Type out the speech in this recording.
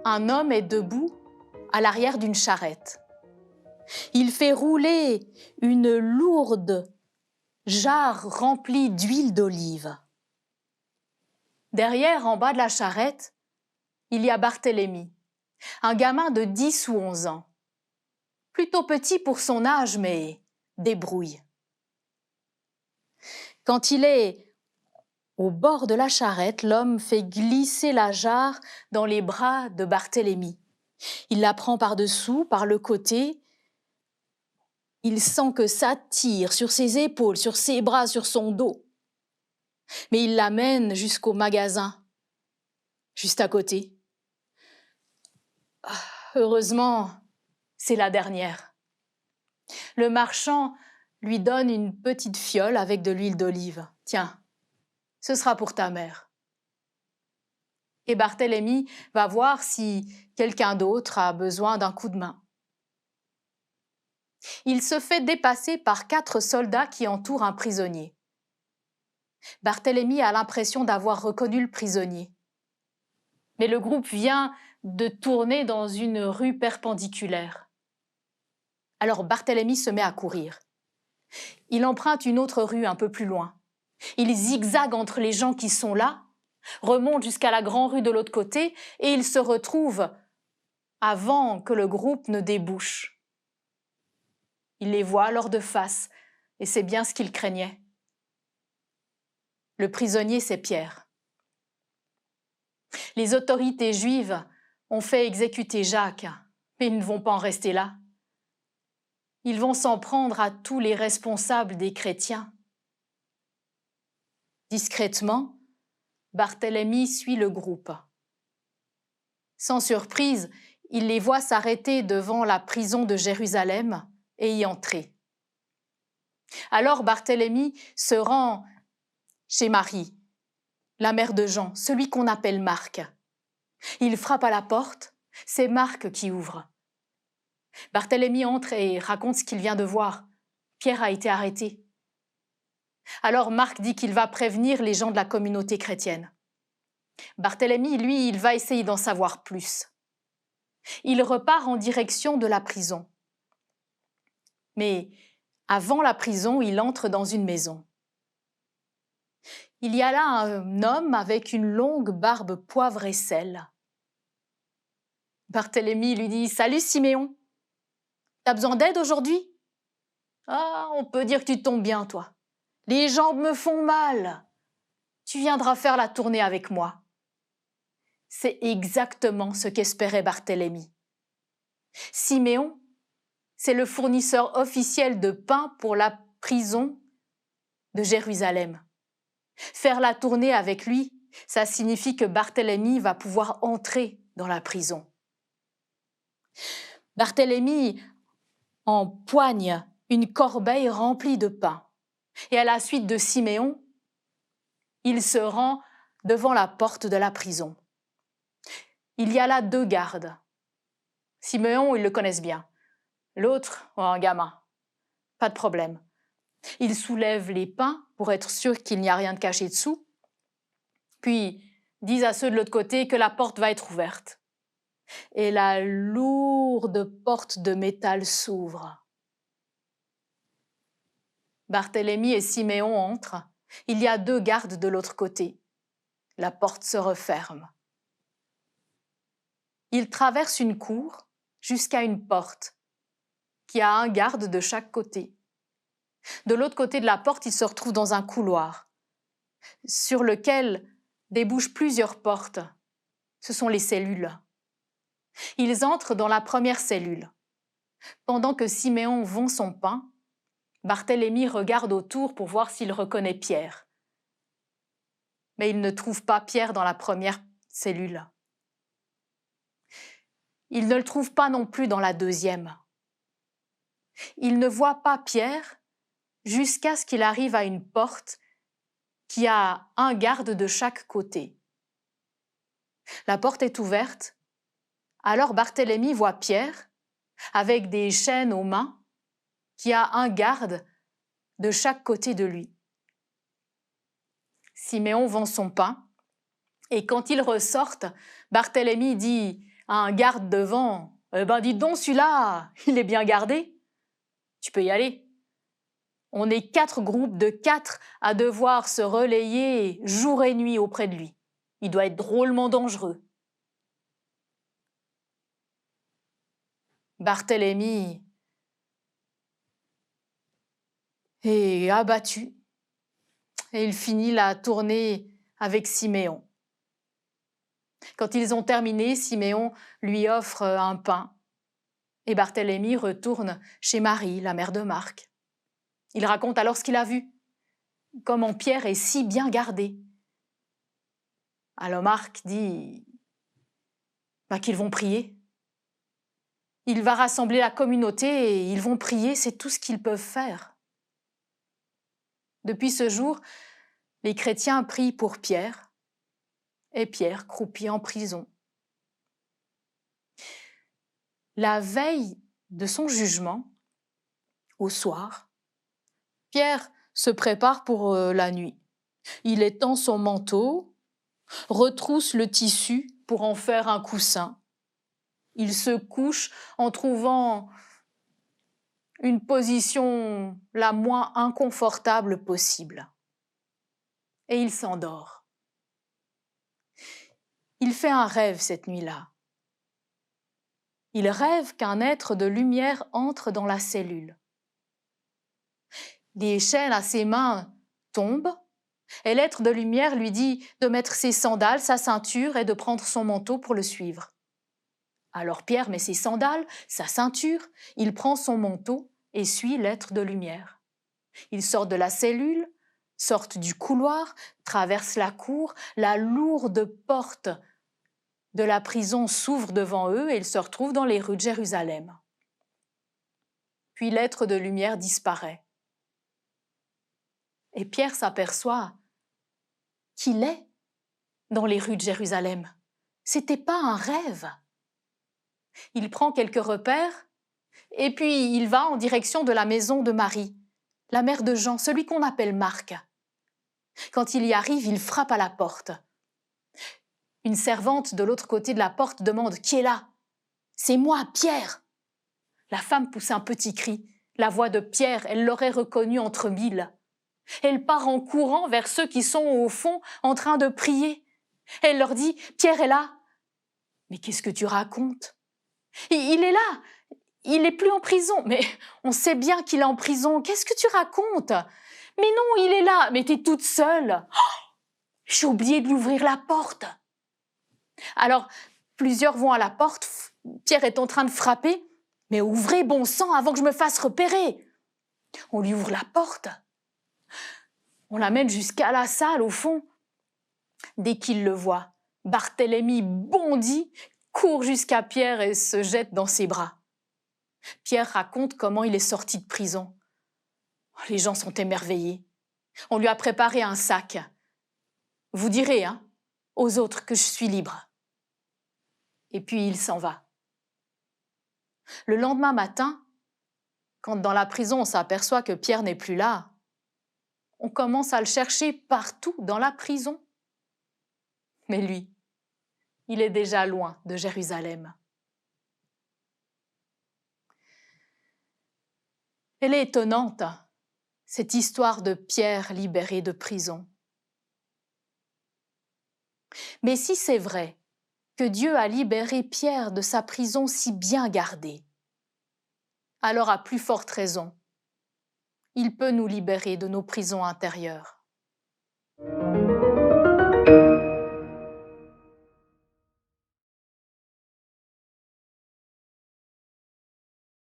un homme est debout à l'arrière d'une charrette. Il fait rouler une lourde jarre remplie d'huile d'olive. Derrière, en bas de la charrette, il y a Barthélemy, un gamin de 10 ou 11 ans. Plutôt petit pour son âge, mais débrouille. Quand il est au bord de la charrette, l'homme fait glisser la jarre dans les bras de Barthélemy. Il la prend par-dessous, par le côté. Il sent que ça tire sur ses épaules, sur ses bras, sur son dos. Mais il l'amène jusqu'au magasin, juste à côté. Heureusement, c'est la dernière. Le marchand lui donne une petite fiole avec de l'huile d'olive. « Tiens, ce sera pour ta mère. » Et Barthélemy va voir si quelqu'un d'autre a besoin d'un coup de main. Il se fait dépasser par 4 soldats qui entourent un prisonnier. Barthélemy a l'impression d'avoir reconnu le prisonnier. Mais le groupe vient de tourner dans une rue perpendiculaire. Alors Barthélemy se met à courir. Il emprunte une autre rue un peu plus loin. Il zigzague entre les gens qui sont là, remonte jusqu'à la grande rue de l'autre côté et il se retrouve avant que le groupe ne débouche. Il les voit alors de face et c'est bien ce qu'il craignait. Le prisonnier, c'est Pierre. Les autorités juives ont fait exécuter Jacques, mais ils ne vont pas en rester là. Ils vont s'en prendre à tous les responsables des chrétiens. Discrètement, Barthélemy suit le groupe. Sans surprise, il les voit s'arrêter devant la prison de Jérusalem et y entrer. Alors Barthélemy se rend chez Marie, la mère de Jean, celui qu'on appelle Marc. Il frappe à la porte, c'est Marc qui ouvre. Barthélemy entre et raconte ce qu'il vient de voir. Pierre a été arrêté. Alors Marc dit qu'il va prévenir les gens de la communauté chrétienne. Barthélemy, lui, il va essayer d'en savoir plus. Il repart en direction de la prison. Mais avant la prison, il entre dans une maison. Il y a là un homme avec une longue barbe poivre et sel. Barthélemy lui dit « Salut Siméon, t'as besoin d'aide aujourd'hui ?»« Ah, on peut dire que tu tombes bien, toi. Les jambes me font mal. Tu viendras faire la tournée avec moi. » C'est exactement ce qu'espérait Barthélemy. Siméon, c'est le fournisseur officiel de pain pour la prison de Jérusalem. Faire la tournée avec lui, ça signifie que Barthélemy va pouvoir entrer dans la prison. Barthélemy empoigne une corbeille remplie de pain. Et à la suite de Siméon, il se rend devant la porte de la prison. Il y a là 2 gardes. Siméon, ils le connaissent bien. L'autre, un gamin. Pas de problème. Il soulève les pains pour être sûr qu'il n'y a rien de caché dessous. Puis, disent à ceux de l'autre côté que la porte va être ouverte. Et la lourde porte de métal s'ouvre. Barthélemy et Siméon entrent. Il y a 2 gardes de l'autre côté. La porte se referme. Ils traversent une cour jusqu'à une porte qui a un garde de chaque côté. De l'autre côté de la porte, ils se retrouvent dans un couloir sur lequel débouchent plusieurs portes. Ce sont les cellules. Ils entrent dans la première cellule. Pendant que Siméon vend son pain, Barthélemy regarde autour pour voir s'il reconnaît Pierre. Mais il ne trouve pas Pierre dans la première cellule. Il ne le trouve pas non plus dans la deuxième. Il ne voit pas Pierre jusqu'à ce qu'il arrive à une porte qui a un garde de chaque côté. La porte est ouverte. Alors Barthélemy voit Pierre, avec des chaînes aux mains, qui a un garde de chaque côté de lui. Siméon vend son pain, et quand ils ressortent, Barthélemy dit un garde devant. Eh ben, dites donc, celui-là, il est bien gardé. Tu peux y aller. On est 4 groupes de 4 à devoir se relayer jour et nuit auprès de lui. Il doit être drôlement dangereux. Barthélemy est abattu et il finit la tournée avec Siméon. Quand ils ont terminé, Siméon lui offre un pain et Barthélemy retourne chez Marie, la mère de Marc. Il raconte alors ce qu'il a vu, comment Pierre est si bien gardé. Alors Marc dit qu'ils vont prier. Il va rassembler la communauté et ils vont prier, c'est tout ce qu'ils peuvent faire. Depuis ce jour, les chrétiens prient pour Pierre et Pierre croupit en prison. La veille de son jugement, au soir, Pierre se prépare pour la nuit. Il étend son manteau, retrousse le tissu pour en faire un coussin. Il se couche en trouvant une position la moins inconfortable possible. Et il s'endort. Il fait un rêve cette nuit-là. Il rêve qu'un être de lumière entre dans la cellule. Les chaînes à ses mains tombent et l'être de lumière lui dit de mettre ses sandales, sa ceinture et de prendre son manteau pour le suivre. Alors Pierre met ses sandales, sa ceinture, il prend son manteau et suit l'être de lumière. Il sort de la cellule, sort du couloir, traverse la cour, la lourde porte de la prison s'ouvre devant eux et ils se retrouvent dans les rues de Jérusalem. Puis l'être de lumière disparaît. Et Pierre s'aperçoit qu'il est dans les rues de Jérusalem. C'était pas un rêve. Il prend quelques repères et puis il va en direction de la maison de Marie, la mère de Jean, celui qu'on appelle Marc. Quand il y arrive, il frappe à la porte. Une servante de l'autre côté de la porte demande « Qui est là ?»« C'est moi, Pierre !» La femme pousse un petit cri. La voix de Pierre, elle l'aurait reconnu entre mille. Elle part en courant vers ceux qui sont au fond en train de prier. Elle leur dit « Pierre est là !»« Mais qu'est-ce que tu racontes ?»« Il est là, il n'est plus en prison. »« Mais on sait bien qu'il est en prison. Qu'est-ce que tu racontes ?»« Mais non, il est là. Mais t'es toute seule. Oh, j'ai oublié de lui ouvrir la porte. » Alors, plusieurs vont à la porte. Pierre est en train de frapper. « Mais ouvrez, bon sang, avant que je me fasse repérer !» On lui ouvre la porte. On l'amène jusqu'à la salle, au fond. Dès qu'il le voit, Barthélemy bondit, court jusqu'à Pierre et se jette dans ses bras. Pierre raconte comment il est sorti de prison. Les gens sont émerveillés. On lui a préparé un sac. Vous direz, aux autres que je suis libre. Et puis il s'en va. Le lendemain matin, quand dans la prison on s'aperçoit que Pierre n'est plus là, on commence à le chercher partout dans la prison. Mais lui, il est déjà loin de Jérusalem. Elle est étonnante, cette histoire de Pierre libéré de prison. Mais si c'est vrai que Dieu a libéré Pierre de sa prison si bien gardée, alors à plus forte raison, il peut nous libérer de nos prisons intérieures.